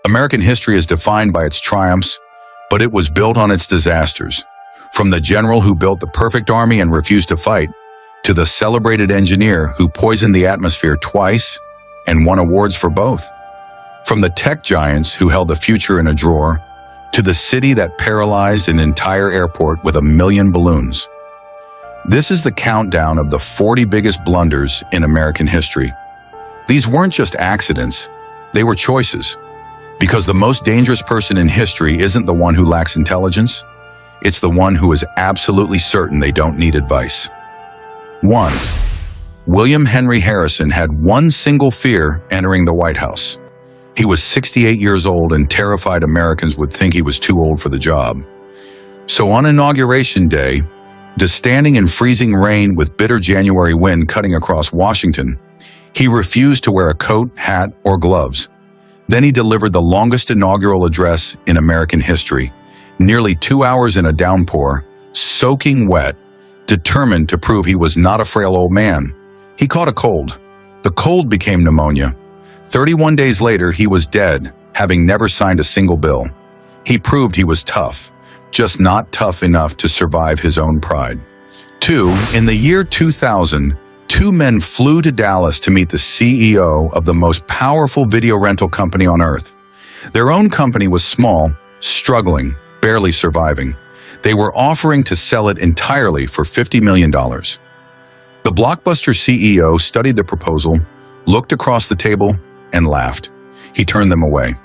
American history is defined by its triumphs, but it was built on its disasters. From the general who built the perfect army and refused to fight, to the celebrated engineer who poisoned the atmosphere twice and won awards for both. From the tech giants who held the future in a drawer, to the city that paralyzed an entire airport with 1 million balloons. This is the countdown of the 40 biggest blunders in American history. These weren't just accidents, they were choices. Because the most dangerous person in history isn't the one who lacks intelligence, it's the one who is absolutely certain they don't need advice. 1. William Henry Harrison had one single fear entering the White House. He was 68 years old and terrified Americans would think he was too old for the job. So on Inauguration Day, just standing in freezing rain with bitter January wind cutting across Washington, he refused to wear a coat, hat, or gloves. Then he delivered the longest inaugural address in American history, nearly 2 hours in a downpour, soaking wet, determined to prove he was not a frail old man. He caught a cold. The cold became pneumonia. 31 days later, he was dead, having never signed a single bill. He proved he was tough, just not tough enough to survive his own pride. 2. In the year 2000, 2 men flew to Dallas to meet the CEO of the most powerful video rental company on earth. Their own company was small, struggling, barely surviving. They were offering to sell it entirely for $50 million. The Blockbuster CEO studied the proposal, looked across the table, and laughed. He turned them away.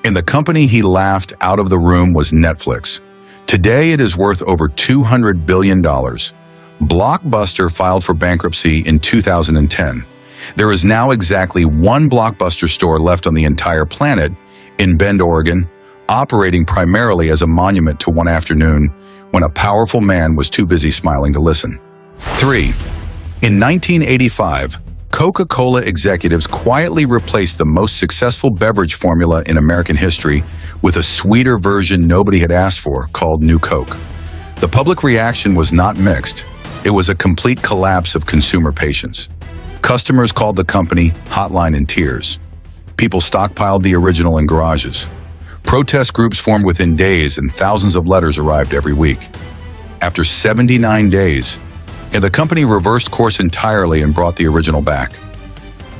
In the company he laughed out of the room was Netflix. Today it is worth over $200 billion. Blockbuster filed for bankruptcy in 2010. There is now exactly one Blockbuster store left on the entire planet in Bend, Oregon, operating primarily as a monument to one afternoon when a powerful man was too busy smiling to listen. 3. In 1985, Coca-Cola executives quietly replaced the most successful beverage formula in American history with a sweeter version nobody had asked for, called New Coke. The public reaction was not mixed. It was a complete collapse of consumer patience. Customers called the company hotline in tears. People stockpiled the original in garages. Protest groups formed within days and thousands of letters arrived every week. After 79 days, the company reversed course entirely and brought the original back.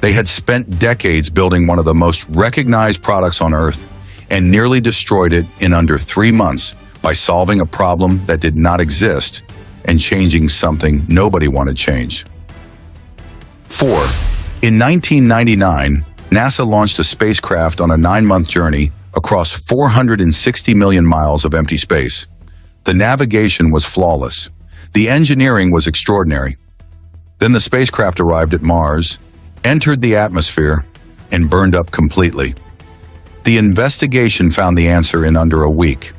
They had spent decades building one of the most recognized products on earth and nearly destroyed it in under 3 months by solving a problem that did not exist and changing something nobody wanted changed. 4. In 1999, NASA launched a spacecraft on a 9-month journey across 460 million miles of empty space. The navigation was flawless. The engineering was extraordinary. Then the spacecraft arrived at Mars, entered the atmosphere, and burned up completely. The investigation found the answer in under a week.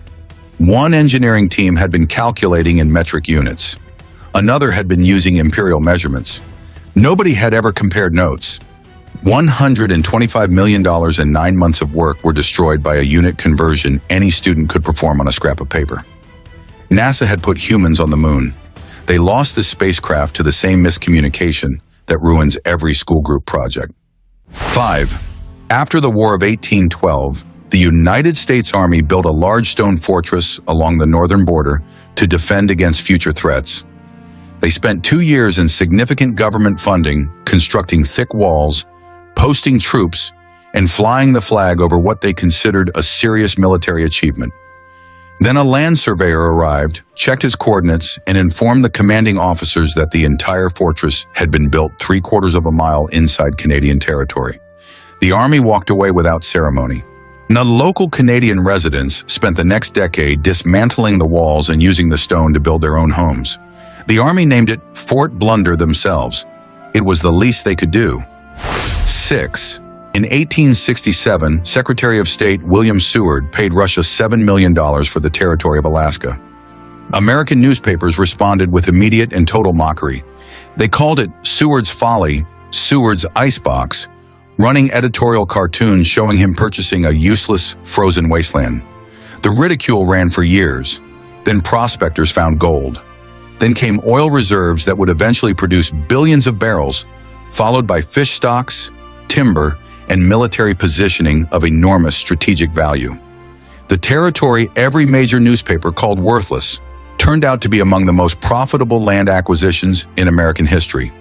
One engineering team had been calculating in metric units. Another had been using imperial measurements. Nobody had ever compared notes. $125 million and 9 months of work were destroyed by a unit conversion any student could perform on a scrap of paper. NASA had put humans on the moon. They lost this spacecraft to the same miscommunication that ruins every school group project. 5. After the War of 1812, the United States Army built a large stone fortress along the northern border to defend against future threats. They spent 2 years in significant government funding, constructing thick walls, posting troops, and flying the flag over what they considered a serious military achievement. Then a land surveyor arrived, checked his coordinates, and informed the commanding officers that the entire fortress had been built 3/4 of a mile inside Canadian territory. The Army walked away without ceremony. Now, local Canadian residents spent the next decade dismantling the walls and using the stone to build their own homes. The Army named it Fort Blunder themselves. It was the least they could do. 6. In 1867, Secretary of State William Seward paid Russia $7 million for the territory of Alaska. American newspapers responded with immediate and total mockery. They called it Seward's Folly, Seward's Icebox, running editorial cartoons showing him purchasing a useless, frozen wasteland. The ridicule ran for years. Then prospectors found gold. Then came oil reserves that would eventually produce billions of barrels, followed by fish stocks, timber, and military positioning of enormous strategic value. The territory every major newspaper called worthless turned out to be among the most profitable land acquisitions in American history.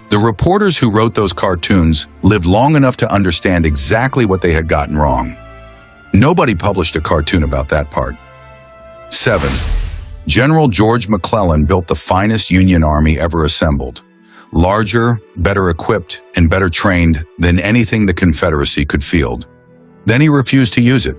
The reporters who wrote those cartoons lived long enough to understand exactly what they had gotten wrong. Nobody published a cartoon about that part. 7. General George McClellan built the finest Union army ever assembled. Larger, better equipped, and better trained than anything the Confederacy could field. Then he refused to use it.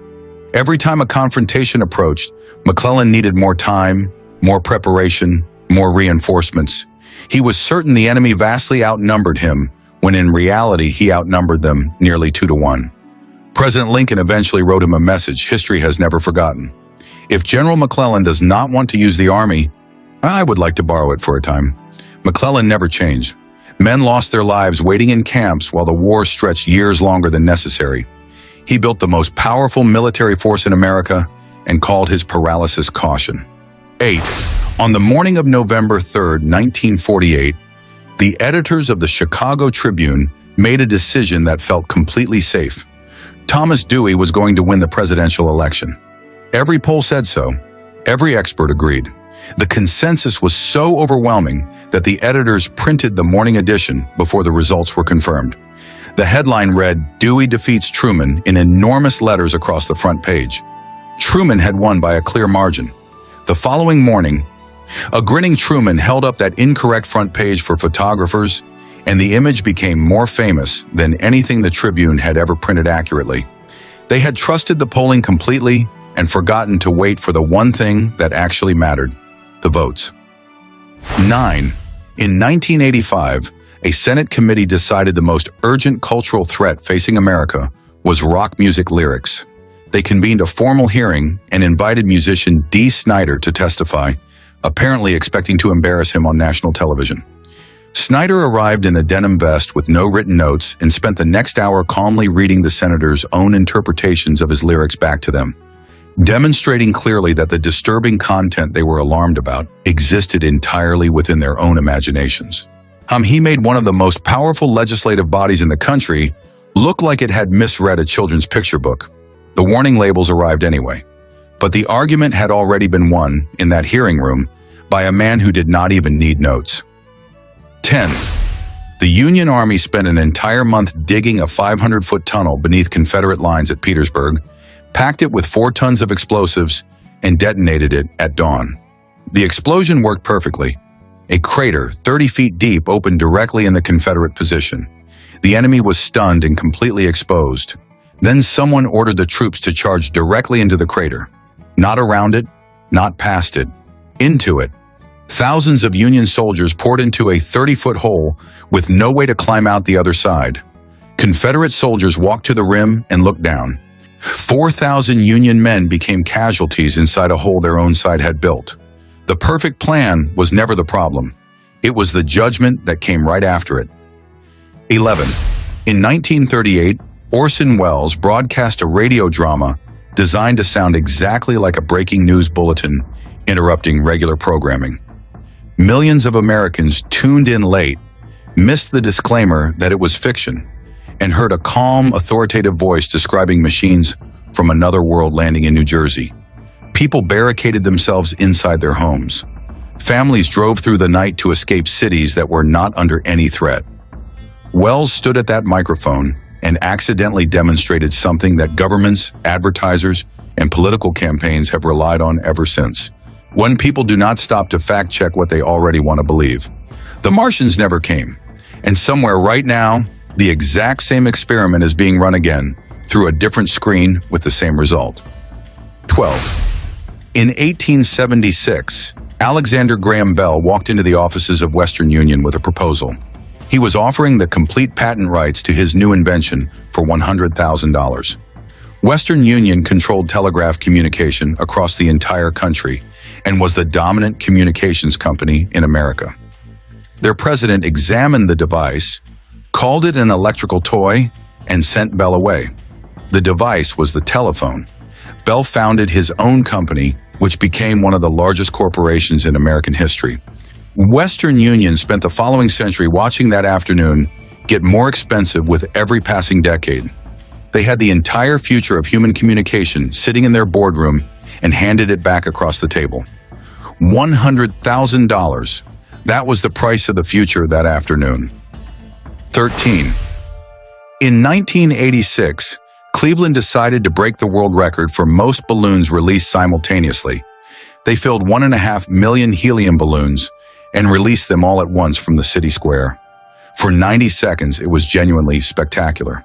Every time a confrontation approached, McClellan needed more time, more preparation, more reinforcements. He was certain the enemy vastly outnumbered him, when in reality he outnumbered them nearly 2-1. President Lincoln eventually wrote him a message history has never forgotten. If General McClellan does not want to use the army, I would like to borrow it for a time. McClellan never changed. Men lost their lives waiting in camps while the war stretched years longer than necessary. He built the most powerful military force in America and called his paralysis caution. 8. On the morning of November 3, 1948, the editors of the Chicago Tribune made a decision that felt completely safe. Thomas Dewey was going to win the presidential election. Every poll said so. Every expert agreed. The consensus was so overwhelming that the editors printed the morning edition before the results were confirmed. The headline read, "Dewey defeats Truman," in enormous letters across the front page. Truman had won by a clear margin. The following morning, a grinning Truman held up that incorrect front page for photographers, and the image became more famous than anything the Tribune had ever printed accurately. They had trusted the polling completely and forgotten to wait for the one thing that actually mattered, the votes. 9. In 1985, a Senate committee decided the most urgent cultural threat facing America was rock music lyrics. They convened a formal hearing and invited musician Dee Snider to testify, apparently expecting to embarrass him on national television. Snider arrived in a denim vest with no written notes and spent the next hour calmly reading the senators' own interpretations of his lyrics back to them, demonstrating clearly that the disturbing content they were alarmed about existed entirely within their own imaginations. He made one of the most powerful legislative bodies in the country look like it had misread a children's picture book. The warning labels arrived anyway, but the argument had already been won in that hearing room by a man who did not even need notes. 10. The Union Army spent an entire month digging a 500-foot tunnel beneath Confederate lines at Petersburg, packed it with 4 tons of explosives, and detonated it at dawn. The explosion worked perfectly. A crater 30 feet deep opened directly in the Confederate position. The enemy was stunned and completely exposed. Then someone ordered the troops to charge directly into the crater. Not around it, not past it, into it. Thousands of Union soldiers poured into a 30-foot hole with no way to climb out the other side. Confederate soldiers walked to the rim and looked down. 4,000 Union men became casualties inside a hole their own side had built. The perfect plan was never the problem. It was the judgment that came right after it. 11. In 1938, Orson Welles broadcast a radio drama designed to sound exactly like a breaking news bulletin, interrupting regular programming. Millions of Americans tuned in late, missed the disclaimer that it was fiction, and heard a calm, authoritative voice describing machines from another world landing in New Jersey. People barricaded themselves inside their homes. Families drove through the night to escape cities that were not under any threat. Wells stood at that microphone and accidentally demonstrated something that governments, advertisers, and political campaigns have relied on ever since. When people do not stop to fact-check what they already want to believe. The Martians never came, and somewhere right now, the exact same experiment is being run again through a different screen with the same result. 12. In 1876, Alexander Graham Bell walked into the offices of Western Union with a proposal. He was offering the complete patent rights to his new invention for $100,000. Western Union controlled telegraph communication across the entire country and was the dominant communications company in America. Their president examined the device, called it an electrical toy, and sent Bell away. The device was the telephone. Bell founded his own company, which became one of the largest corporations in American history. Western Union spent the following century watching that afternoon get more expensive with every passing decade. They had the entire future of human communication sitting in their boardroom and handed it back across the table. $100,000. That was the price of the future that afternoon. 13. In 1986, Cleveland decided to break the world record for most balloons released simultaneously. They filled 1.5 million helium balloons and released them all at once from the city square. For 90 seconds, it was genuinely spectacular.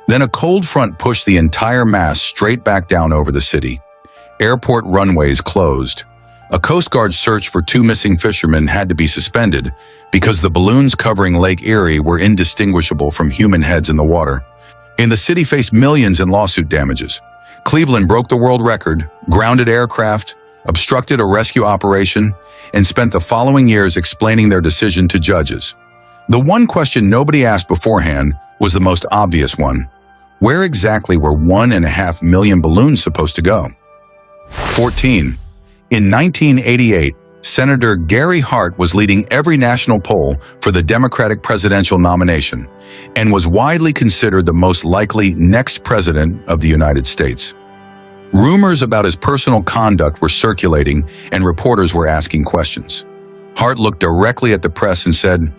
Then a cold front pushed the entire mass straight back down over the city. Airport runways closed. A Coast Guard search for 2 missing fishermen had to be suspended because the balloons covering Lake Erie were indistinguishable from human heads in the water. And the city faced millions in lawsuit damages. Cleveland broke the world record, grounded aircraft, obstructed a rescue operation, and spent the following years explaining their decision to judges. The one question nobody asked beforehand was the most obvious one. Where exactly were 1.5 million balloons supposed to go? 14. In 1988, Senator Gary Hart was leading every national poll for the Democratic presidential nomination and was widely considered the most likely next president of the United States. Rumors about his personal conduct were circulating and reporters were asking questions. Hart looked directly at the press and said,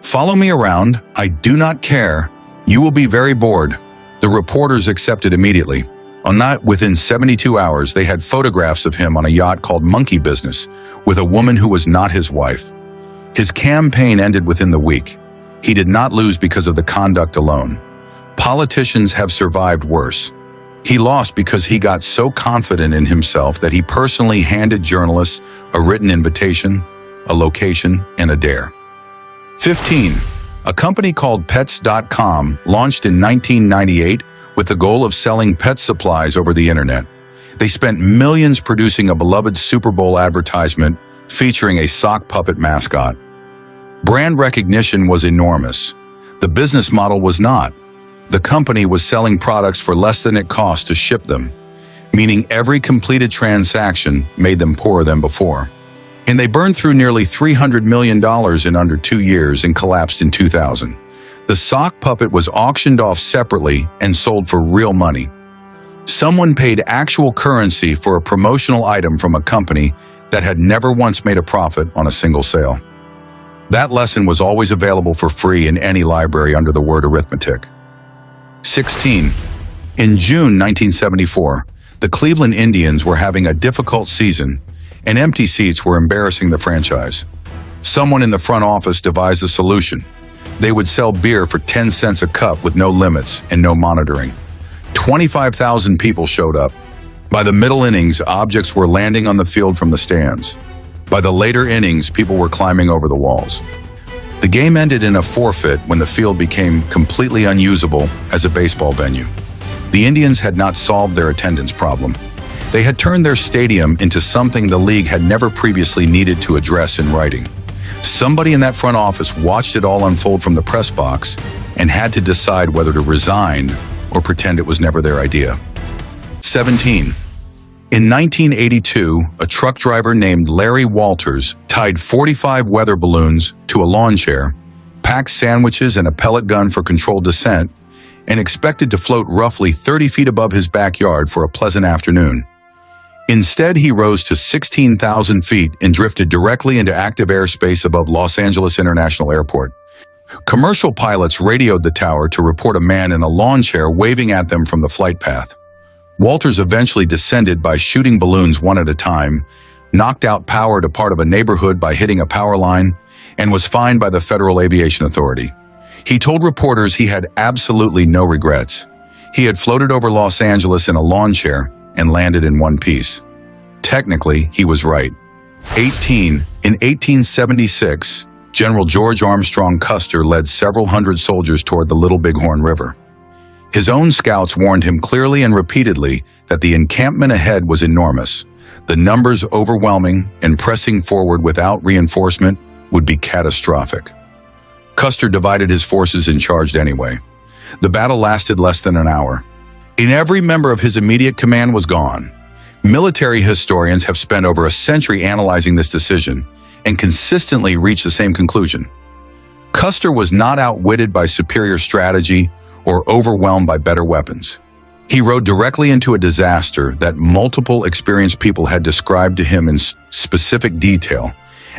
"Follow me around. I do not care. You will be very bored." The reporters accepted immediately. Within 72 hours, they had photographs of him on a yacht called Monkey Business with a woman who was not his wife. His campaign ended within the week. He did not lose because of the conduct alone. Politicians have survived worse. He lost because he got so confident in himself that he personally handed journalists a written invitation, a location, and a dare. 15. A company called Pets.com launched in 1998 with the goal of selling pet supplies over the internet. They spent millions producing a beloved Super Bowl advertisement featuring a sock puppet mascot. Brand recognition was enormous. The business model was not. The company was selling products for less than it cost to ship them, meaning every completed transaction made them poorer than before. And they burned through nearly $300 million in under 2 years and collapsed in 2000. The sock puppet was auctioned off separately and sold for real money. Someone paid actual currency for a promotional item from a company that had never once made a profit on a single sale. That lesson was always available for free in any library under the word arithmetic. 16. In June 1974, the Cleveland Indians were having a difficult season, and empty seats were embarrassing the franchise. Someone in the front office devised a solution. They would sell beer for 10 cents a cup with no limits and no monitoring. 25,000 people showed up. By the middle innings, objects were landing on the field from the stands. By the later innings, people were climbing over the walls. The game ended in a forfeit when the field became completely unusable as a baseball venue. The Indians had not solved their attendance problem. They had turned their stadium into something the league had never previously needed to address in writing. Somebody in that front office watched it all unfold from the press box and had to decide whether to resign or pretend it was never their idea. 17. In 1982, a truck driver named Larry Walters tied 45 weather balloons to a lawn chair, packed sandwiches and a pellet gun for controlled descent, and expected to float roughly 30 feet above his backyard for a pleasant afternoon. Instead, he rose to 16,000 feet and drifted directly into active airspace above Los Angeles International Airport. Commercial pilots radioed the tower to report a man in a lawn chair waving at them from the flight path. Walters eventually descended by shooting balloons one at a time, knocked out power to part of a neighborhood by hitting a power line, and was fined by the Federal Aviation Authority. He told reporters he had absolutely no regrets. He had floated over Los Angeles in a lawn chair and landed in one piece. Technically, he was right. 18. In 1876, General George Armstrong Custer led several hundred soldiers toward the Little Bighorn River. His own scouts warned him clearly and repeatedly that the encampment ahead was enormous, the numbers overwhelming, and pressing forward without reinforcement would be catastrophic. Custer divided his forces and charged anyway. The battle lasted less than an hour. And every member of his immediate command was gone. Military historians have spent over a century analyzing this decision and consistently reached the same conclusion. Custer was not outwitted by superior strategy or overwhelmed by better weapons. He rode directly into a disaster that multiple experienced people had described to him in specific detail,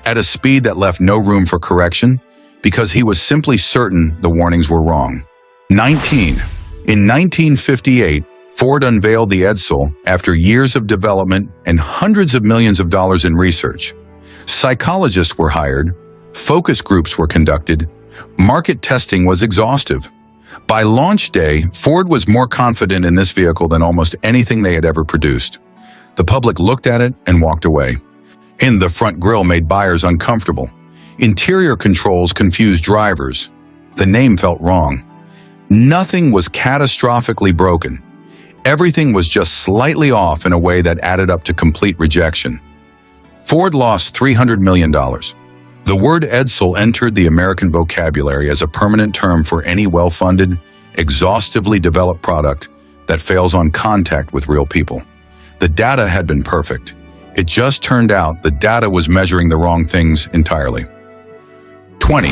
at a speed that left no room for correction, because he was simply certain the warnings were wrong. 19. In 1958, Ford unveiled the Edsel after years of development and hundreds of millions of dollars in research. Psychologists were hired, focus groups were conducted, market testing was exhaustive. By launch day, Ford was more confident in this vehicle than almost anything they had ever produced. The public looked at it and walked away. The front grille made buyers uncomfortable. Interior controls confused drivers. The name felt wrong. Nothing was catastrophically broken. Everything was just slightly off in a way that added up to complete rejection. Ford lost $300 million. The word Edsel entered the American vocabulary as a permanent term for any well-funded, exhaustively developed product that fails on contact with real people. The data had been perfect. It just turned out the data was measuring the wrong things entirely. 20.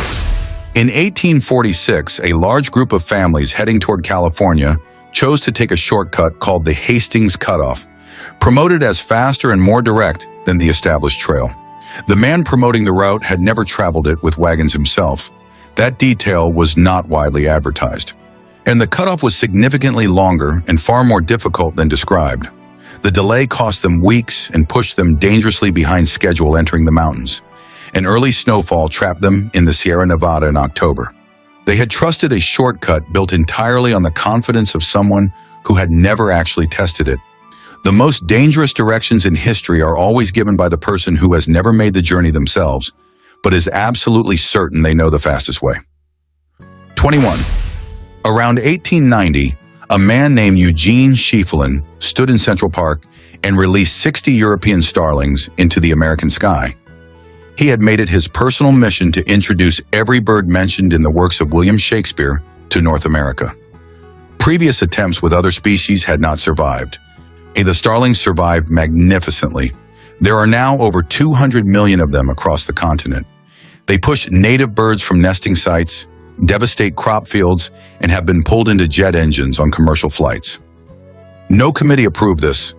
In 1846, a large group of families heading toward California chose to take a shortcut called the Hastings Cutoff, promoted as faster and more direct than the established trail. The man promoting the route had never traveled it with wagons himself. That detail was not widely advertised. And the cutoff was significantly longer and far more difficult than described. The delay cost them weeks and pushed them dangerously behind schedule entering the mountains. An early snowfall trapped them in the Sierra Nevada in October. They had trusted a shortcut built entirely on the confidence of someone who had never actually tested it. The most dangerous directions in history are always given by the person who has never made the journey themselves, but is absolutely certain they know the fastest way. 21. Around 1890, a man named Eugene Schieffelin stood in Central Park and released 60 European starlings into the American sky. He had made it his personal mission to introduce every bird mentioned in the works of William Shakespeare to North America. Previous attempts with other species had not survived. The starlings survived magnificently. There are now over 200 million of them across the continent. They push native birds from nesting sites, devastate crop fields, and have been pulled into jet engines on commercial flights. No committee approved this.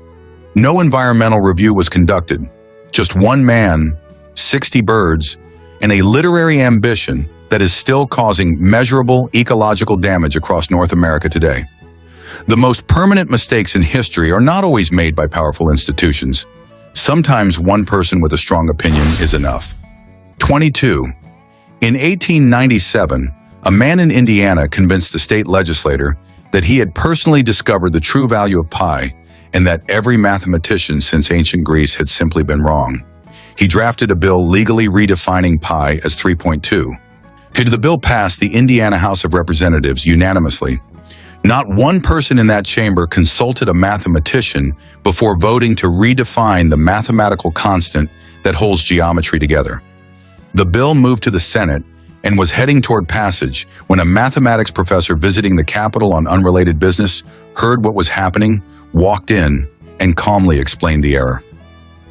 No environmental review was conducted. Just one man, 60 birds, and a literary ambition that is still causing measurable ecological damage across North America today. The most permanent mistakes in history are not always made by powerful institutions. Sometimes one person with a strong opinion is enough. 22. In 1897, a man in Indiana convinced a state legislator that he had personally discovered the true value of pi and that every mathematician since ancient Greece had simply been wrong. He drafted a bill legally redefining pi as 3.2. The bill passed the Indiana House of Representatives unanimously. Not one person in that chamber consulted a mathematician before voting to redefine the mathematical constant that holds geometry together. The bill moved to the Senate and was heading toward passage when a mathematics professor visiting the Capitol on unrelated business heard what was happening, walked in, and calmly explained the error.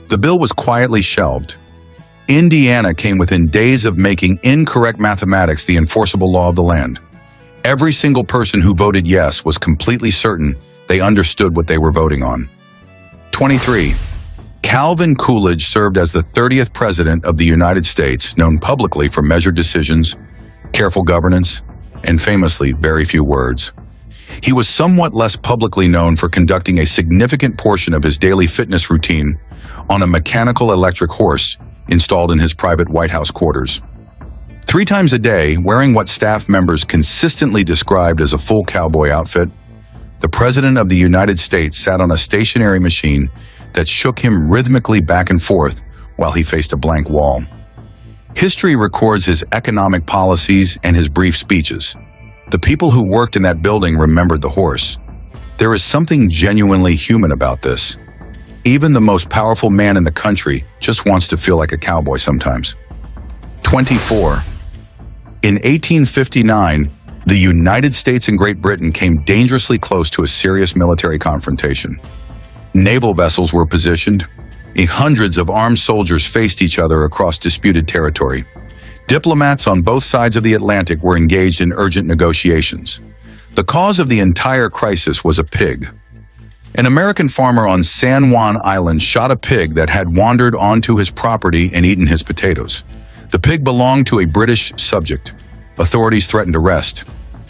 The bill was quietly shelved. Indiana came within days of making incorrect mathematics the enforceable law of the land. Every single person who voted yes was completely certain they understood what they were voting on. 23. Calvin Coolidge served as the 30th President of the United States, known publicly for measured decisions, careful governance, and famously very few words. He was somewhat less publicly known for conducting a significant portion of his daily fitness routine on a mechanical electric horse installed in his private White House quarters. 3 times a day, wearing what staff members consistently described as a full cowboy outfit, the President of the United States sat on a stationary machine that shook him rhythmically back and forth while he faced a blank wall. History records his economic policies and his brief speeches. The people who worked in that building remembered the horse. There is something genuinely human about this. Even the most powerful man in the country just wants to feel like a cowboy sometimes. 24. In 1859, the United States and Great Britain came dangerously close to a serious military confrontation. Naval vessels were positioned. Hundreds of armed soldiers faced each other across disputed territory. Diplomats on both sides of the Atlantic were engaged in urgent negotiations. The cause of the entire crisis was a pig. An American farmer on San Juan Island shot a pig that had wandered onto his property and eaten his potatoes. The pig belonged to a British subject. Authorities threatened arrest.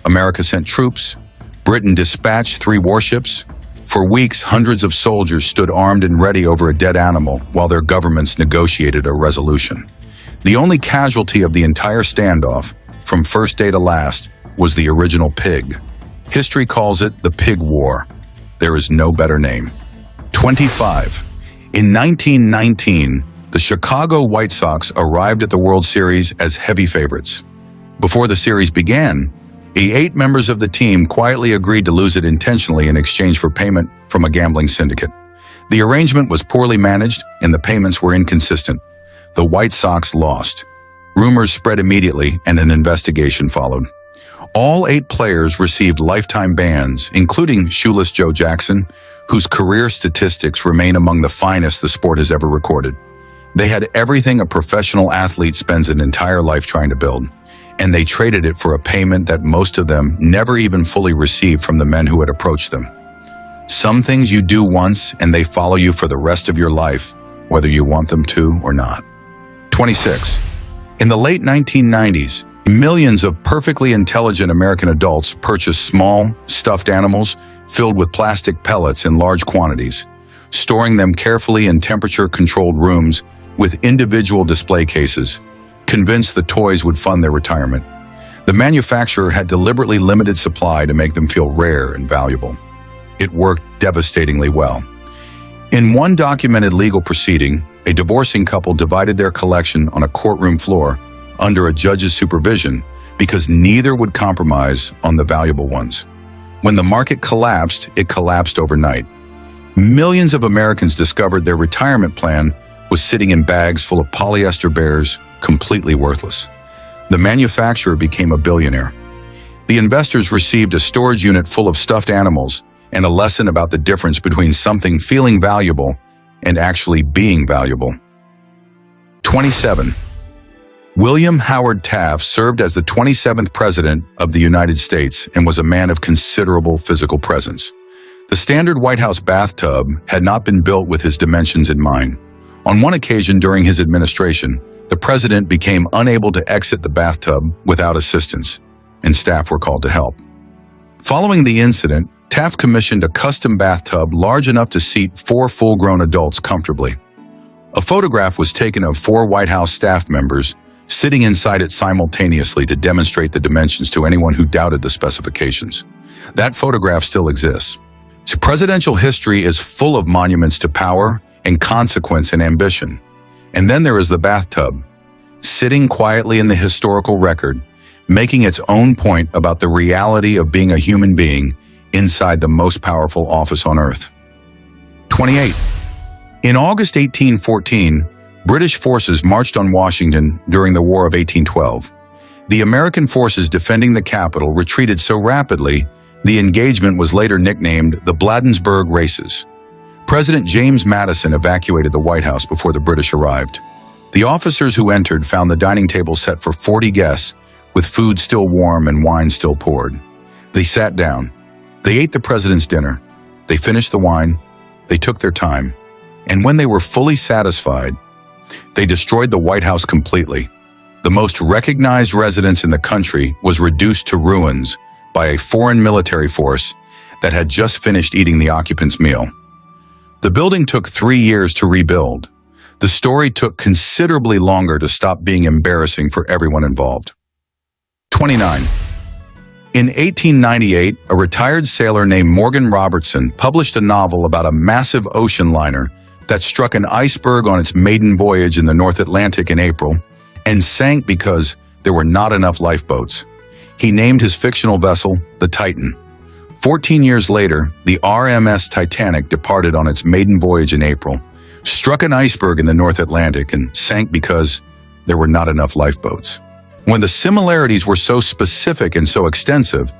America sent troops. Britain dispatched 3 warships. For weeks, hundreds of soldiers stood armed and ready over a dead animal while their governments negotiated a resolution. The only casualty of the entire standoff, from first day to last, was the original pig. History calls it the Pig War. There is no better name. 25. In 1919, the Chicago White Sox arrived at the World Series as heavy favorites. Before the series began, the 8 members of the team quietly agreed to lose it intentionally in exchange for payment from a gambling syndicate. The arrangement was poorly managed and the payments were inconsistent. The White Sox lost. Rumors spread immediately and an investigation followed. All 8 players received lifetime bans, including Shoeless Joe Jackson, whose career statistics remain among the finest the sport has ever recorded. They had everything a professional athlete spends an entire life trying to build, and they traded it for a payment that most of them never even fully received from the men who had approached them. Some things you do once and they follow you for the rest of your life, whether you want them to or not. 26. In the late 1990s, millions of perfectly intelligent American adults purchased small, stuffed animals filled with plastic pellets in large quantities, storing them carefully in temperature-controlled rooms with individual display cases, convinced the toys would fund their retirement. The manufacturer had deliberately limited supply to make them feel rare and valuable. It worked devastatingly well. In one documented legal proceeding, a divorcing couple divided their collection on a courtroom floor under a judge's supervision because neither would compromise on the valuable ones. When the market collapsed, it collapsed overnight. Millions of Americans discovered their retirement plan was sitting in bags full of polyester bears, completely worthless. The manufacturer became a billionaire. The investors received a storage unit full of stuffed animals and a lesson about the difference between something feeling valuable and actually being valuable. 27. William Howard Taft served as the 27th President of the United States and was a man of considerable physical presence. The standard White House bathtub had not been built with his dimensions in mind. On one occasion during his administration, the president became unable to exit the bathtub without assistance, and staff were called to help. Following the incident, Taft commissioned a custom bathtub large enough to seat 4 full-grown adults comfortably. A photograph was taken of 4 White House staff members sitting inside it simultaneously to demonstrate the dimensions to anyone who doubted the specifications. That photograph still exists. So presidential history is full of monuments to power and consequence and ambition. And then there is the bathtub, sitting quietly in the historical record, making its own point about the reality of being a human being inside the most powerful office on earth. 28. In August 1814, British forces marched on Washington during the War of 1812. The American forces defending the capital retreated so rapidly, the engagement was later nicknamed the Bladensburg Races. President James Madison evacuated the White House before the British arrived. The officers who entered found the dining table set for 40 guests, with food still warm and wine still poured. They sat down. They ate the president's dinner. They finished the wine. They took their time. And when they were fully satisfied, they destroyed the White House completely. The most recognized residence in the country was reduced to ruins by a foreign military force that had just finished eating the occupants' meal. The building took 3 years to rebuild. The story took considerably longer to stop being embarrassing for everyone involved. 29. In 1898, a retired sailor named Morgan Robertson published a novel about a massive ocean liner that struck an iceberg on its maiden voyage in the North Atlantic in April and sank because there were not enough lifeboats. He named his fictional vessel the Titan. 14 years later, the RMS Titanic departed on its maiden voyage in April, struck an iceberg in the North Atlantic, and sank because there were not enough lifeboats. When the similarities were so specific and so extensive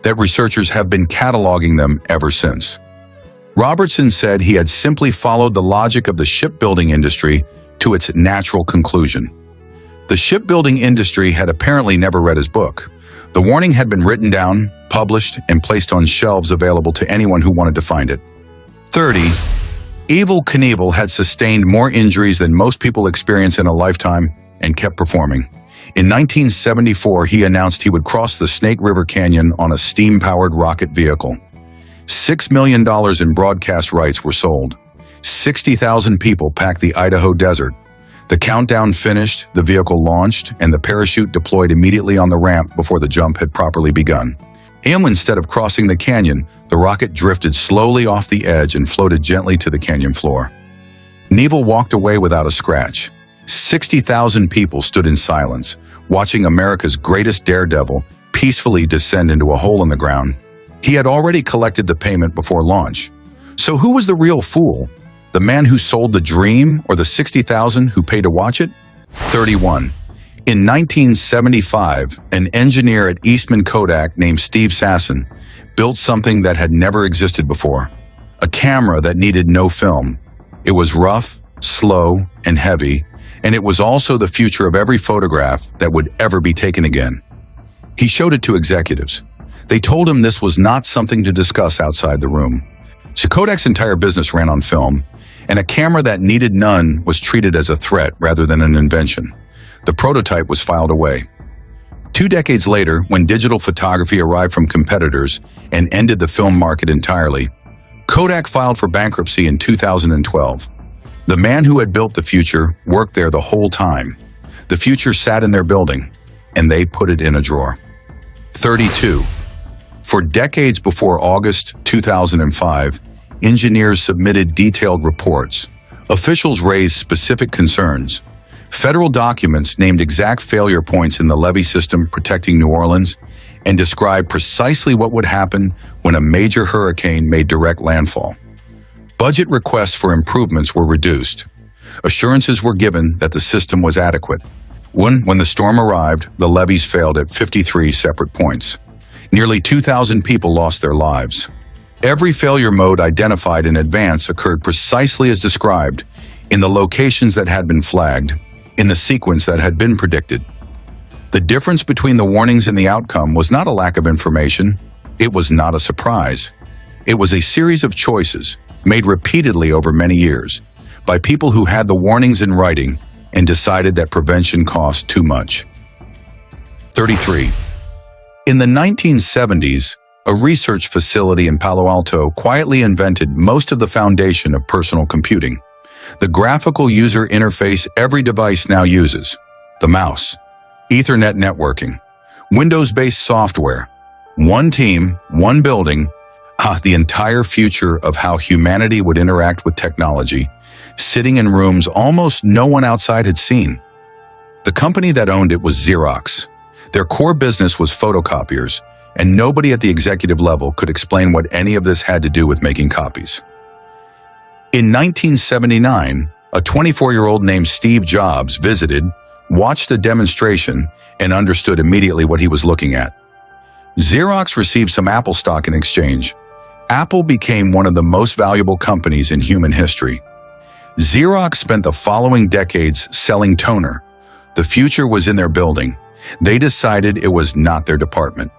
that researchers have been cataloging them ever since. Robertson said he had simply followed the logic of the shipbuilding industry to its natural conclusion. The shipbuilding industry had apparently never read his book. The warning had been written down, published, and placed on shelves available to anyone who wanted to find it. 30. Evel Knievel had sustained more injuries than most people experience in a lifetime and kept performing. In 1974, he announced he would cross the Snake River Canyon on a steam-powered rocket vehicle. $6 million in broadcast rights were sold. 60,000 people packed the Idaho desert. The countdown finished, the vehicle launched, and the parachute deployed immediately on the ramp before the jump had properly begun. And instead of crossing the canyon, the rocket drifted slowly off the edge and floated gently to the canyon floor. Knievel walked away without a scratch. 60,000 people stood in silence, watching America's greatest daredevil peacefully descend into a hole in the ground. He had already collected the payment before launch. So who was the real fool? The man who sold the dream or the 60,000 who paid to watch it? 31. In 1975, an engineer at Eastman Kodak named Steve Sasson built something that had never existed before. A camera that needed no film. It was rough, slow, and heavy, and it was also the future of every photograph that would ever be taken again. He showed it to executives. They told him this was not something to discuss outside the room. So Kodak's entire business ran on film, and a camera that needed none was treated as a threat rather than an invention. The prototype was filed away. 2 decades later, when digital photography arrived from competitors and ended the film market entirely, Kodak filed for bankruptcy in 2012. The man who had built the future worked there the whole time. The future sat in their building, and they put it in a drawer. 32. For decades before August 2005, engineers submitted detailed reports. Officials raised specific concerns. Federal documents named exact failure points in the levee system protecting New Orleans and described precisely what would happen when a major hurricane made direct landfall. Budget requests for improvements were reduced. Assurances were given that the system was adequate. When the storm arrived, the levees failed at 53 separate points. Nearly 2,000 people lost their lives. Every failure mode identified in advance occurred precisely as described, in the locations that had been flagged, in the sequence that had been predicted. The difference between the warnings and the outcome was not a lack of information. It was not a surprise. It was a series of choices, made repeatedly over many years, by people who had the warnings in writing and decided that prevention cost too much. 33. In the 1970s, a research facility in Palo Alto quietly invented most of the foundation of personal computing. The graphical user interface every device now uses. The mouse, Ethernet networking, Windows-based software, one team, one building, the entire future of how humanity would interact with technology, sitting in rooms almost no one outside had seen. The company that owned it was Xerox. Their core business was photocopiers, and nobody at the executive level could explain what any of this had to do with making copies. In 1979, a 24-year-old named Steve Jobs visited, watched a demonstration, and understood immediately what he was looking at. Xerox received some Apple stock in exchange. Apple became one of the most valuable companies in human history. Xerox spent the following decades selling toner. The future was in their building. They decided it was not their department.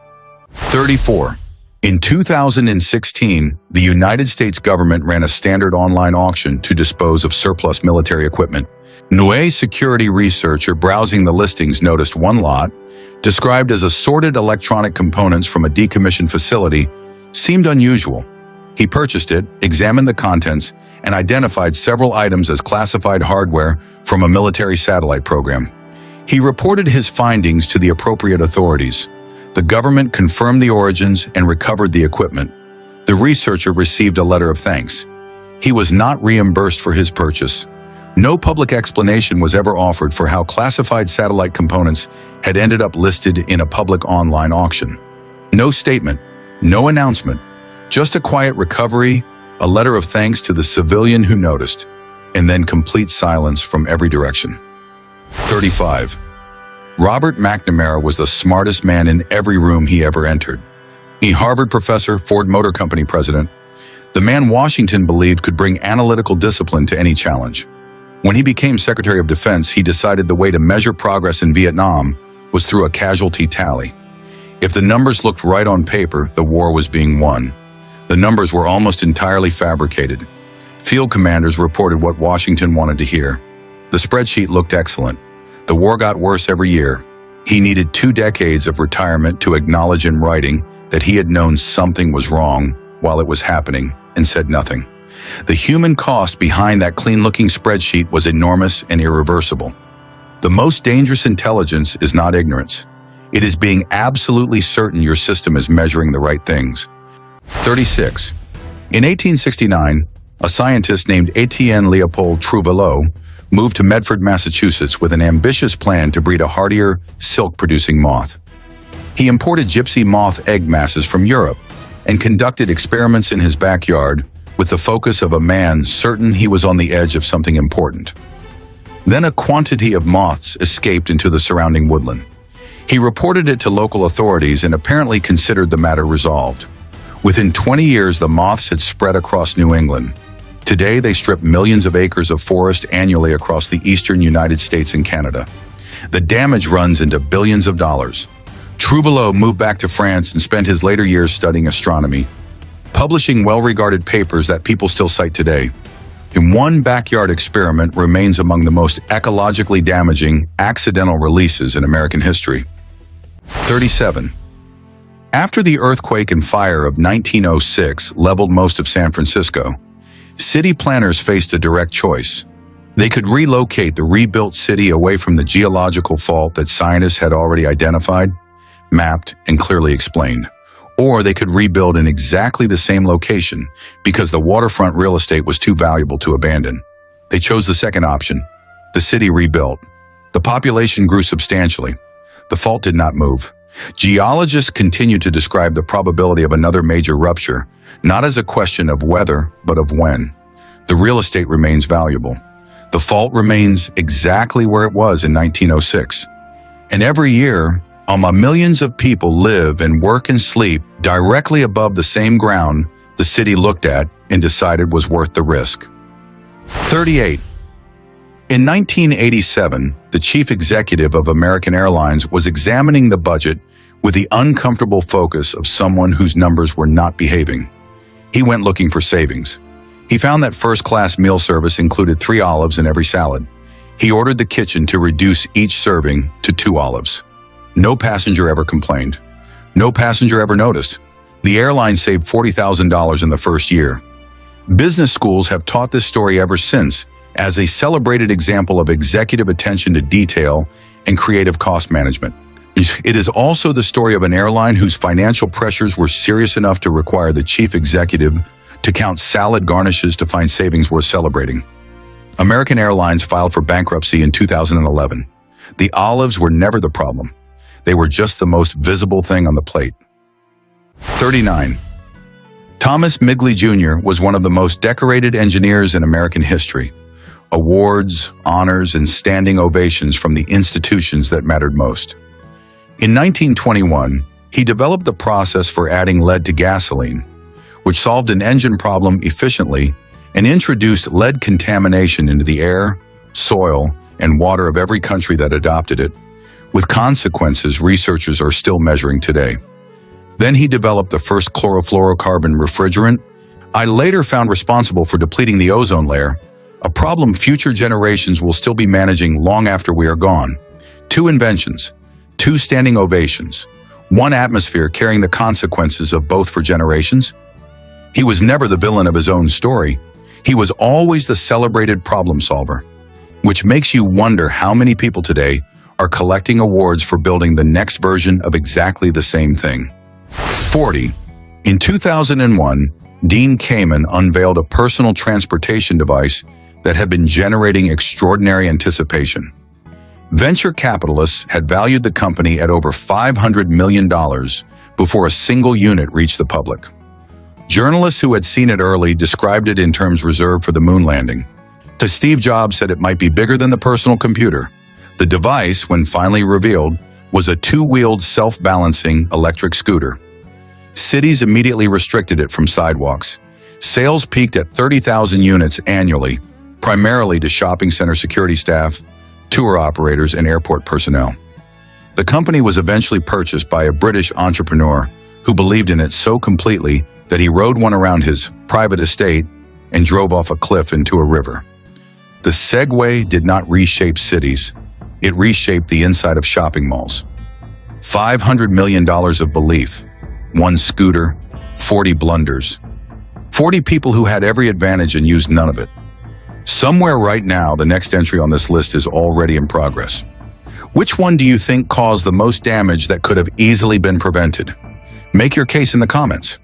34. In 2016, the United States government ran a standard online auction to dispose of surplus military equipment. Nue security researcher browsing the listings noticed one lot, described as assorted electronic components from a decommissioned facility, seemed unusual. He purchased it, examined the contents, and identified several items as classified hardware from a military satellite program. He reported his findings to the appropriate authorities. The government confirmed the origins and recovered the equipment. The researcher received a letter of thanks. He was not reimbursed for his purchase. No public explanation was ever offered for how classified satellite components had ended up listed in a public online auction. No statement, no announcement, just a quiet recovery, a letter of thanks to the civilian who noticed, and then complete silence from every direction. 35. Robert McNamara was the smartest man in every room he ever entered. A Harvard professor, Ford Motor Company president, the man Washington believed could bring analytical discipline to any challenge. When he became Secretary of Defense, he decided the way to measure progress in Vietnam was through a casualty tally. If the numbers looked right on paper, the war was being won. The numbers were almost entirely fabricated. Field commanders reported what Washington wanted to hear. The spreadsheet looked excellent. The war got worse every year. He needed 2 decades of retirement to acknowledge in writing that he had known something was wrong while it was happening and said nothing. The human cost behind that clean-looking spreadsheet was enormous and irreversible. The most dangerous intelligence is not ignorance. It is being absolutely certain your system is measuring the right things. 36. In 1869, a scientist named Etienne Leopold Trouvelot moved to Medford, Massachusetts with an ambitious plan to breed a hardier, silk-producing moth. He imported gypsy moth egg masses from Europe and conducted experiments in his backyard with the focus of a man certain he was on the edge of something important. Then a quantity of moths escaped into the surrounding woodland. He reported it to local authorities and apparently considered the matter resolved. Within 20 years, the moths had spread across New England. Today, they strip millions of acres of forest annually across the eastern United States and Canada. The damage runs into billions of dollars. Trouvelot moved back to France and spent his later years studying astronomy, publishing well-regarded papers that people still cite today. In one backyard experiment remains among the most ecologically damaging accidental releases in American history. 37. After the earthquake and fire of 1906 leveled most of San Francisco, city planners faced a direct choice. They could relocate the rebuilt city away from the geological fault that scientists had already identified, mapped, and clearly explained. Or they could rebuild in exactly the same location because the waterfront real estate was too valuable to abandon. They chose the second option. The city rebuilt. The population grew substantially. The fault did not move. Geologists continue to describe the probability of another major rupture, not as a question of whether, but of when. The real estate remains valuable. The fault remains exactly where it was in 1906. And every year, millions of people live and work and sleep directly above the same ground the city looked at and decided was worth the risk. 38. In 1987, the chief executive of American Airlines was examining the budget with the uncomfortable focus of someone whose numbers were not behaving. He went looking for savings. He found that first-class meal service included 3 olives in every salad. He ordered the kitchen to reduce each serving to 2 olives. No passenger ever complained. No passenger ever noticed. The airline saved $40,000 in the first year. Business schools have taught this story ever since as a celebrated example of executive attention to detail and creative cost management. It is also the story of an airline whose financial pressures were serious enough to require the chief executive to count salad garnishes to find savings worth celebrating. American Airlines filed for bankruptcy in 2011. The olives were never the problem. They were just the most visible thing on the plate. 39. Thomas Migley Jr. was one of the most decorated engineers in American history. Awards, honors, and standing ovations from the institutions that mattered most. In 1921, he developed the process for adding lead to gasoline, which solved an engine problem efficiently and introduced lead contamination into the air, soil, and water of every country that adopted it, with consequences researchers are still measuring today. Then he developed the first chlorofluorocarbon refrigerant, I later found responsible for depleting the ozone layer, a problem future generations will still be managing long after we are gone. 2 inventions, 2 standing ovations, 1 atmosphere carrying the consequences of both for generations. He was never the villain of his own story. He was always the celebrated problem solver, which makes you wonder how many people today are collecting awards for building the next version of exactly the same thing. 40. In 2001, Dean Kamen unveiled a personal transportation device that had been generating extraordinary anticipation. Venture capitalists had valued the company at over $500 million before a single unit reached the public. Journalists who had seen it early described it in terms reserved for the moon landing. To Steve Jobs said it might be bigger than the personal computer. The device, when finally revealed, was a 2-wheeled self-balancing electric scooter. Cities immediately restricted it from sidewalks. Sales peaked at 30,000 units annually, primarily to shopping center security staff, tour operators, and airport personnel. The company was eventually purchased by a British entrepreneur who believed in it so completely that he rode one around his private estate and drove off a cliff into a river. The Segway did not reshape cities, it reshaped the inside of shopping malls. $500 million of belief, one scooter, 40 blunders. 40 people who had every advantage and used none of it. Somewhere right now, the next entry on this list is already in progress. Which one do you think caused the most damage that could have easily been prevented? Make your case in the comments.